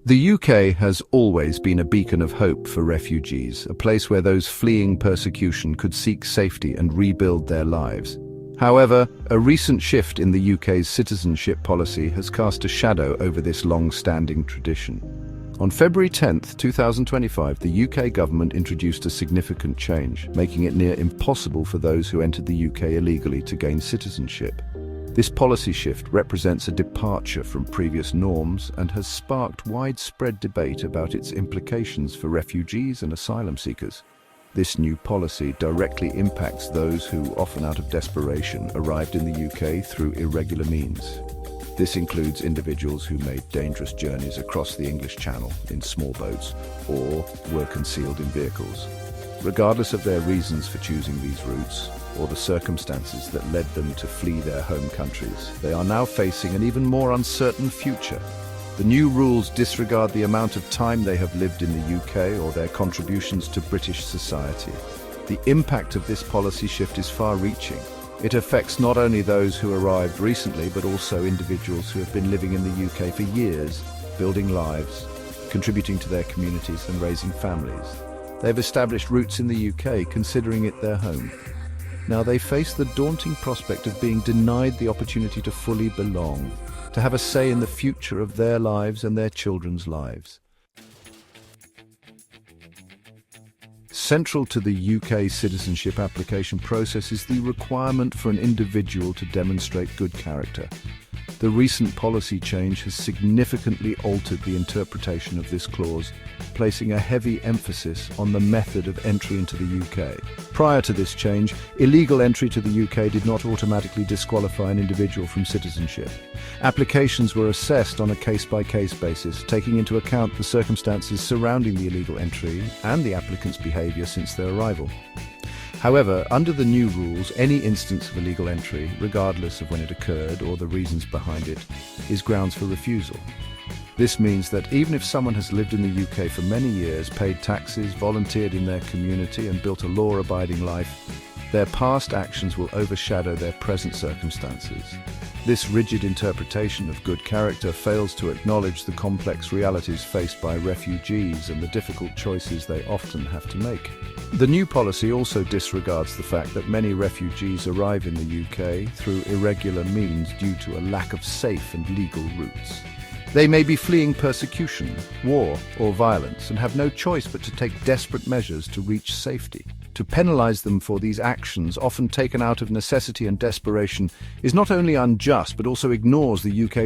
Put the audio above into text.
The UK has always been a beacon of hope for refugees, a place where those fleeing persecution could seek safety and rebuild their lives. However, a recent shift in the UK's citizenship policy has cast a shadow over this long-standing tradition. On February 10, 2025, the UK government introduced a significant change, making it near impossible for those who entered the UK illegally to gain citizenship. This policy shift represents a departure from previous norms and has sparked widespread debate about its implications for refugees and asylum seekers. This new policy directly impacts those who, often out of desperation, arrived in the UK through irregular means. This includes individuals who made dangerous journeys across the English Channel in small boats or were concealed in vehicles. Regardless of their reasons for choosing these routes, or the circumstances that led them to flee their home countries, they are now facing an even more uncertain future. The new rules disregard the amount of time they have lived in the UK or their contributions to British society. The impact of this policy shift is far-reaching. It affects not only those who arrived recently, but also individuals who have been living in the UK for years, building lives, contributing to their communities and raising families. They've established roots in the UK, considering it their home. Now they face the daunting prospect of being denied the opportunity to fully belong, to have a say in the future of their lives and their children's lives. Central to the UK citizenship application process is the requirement for an individual to demonstrate good character. The recent policy change has significantly altered the interpretation of this clause, placing a heavy emphasis on the method of entry into the UK. Prior to this change, illegal entry to the UK did not automatically disqualify an individual from citizenship. Applications were assessed on a case-by-case basis, taking into account the circumstances surrounding the illegal entry and the applicant's behaviour since their arrival. However, under the new rules, any instance of illegal entry, regardless of when it occurred or the reasons behind it, is grounds for refusal. This means that even if someone has lived in the UK for many years, paid taxes, volunteered in their community and built a law-abiding life, their past actions will overshadow their present circumstances. This rigid interpretation of good character fails to acknowledge the complex realities faced by refugees and the difficult choices they often have to make. The new policy also disregards the fact that many refugees arrive in the UK through irregular means due to a lack of safe and legal routes. They may be fleeing persecution, war, or violence and have no choice but to take desperate measures to reach safety. To penalise them for these actions, often taken out of necessity and desperation, is not only unjust but also ignores the UK's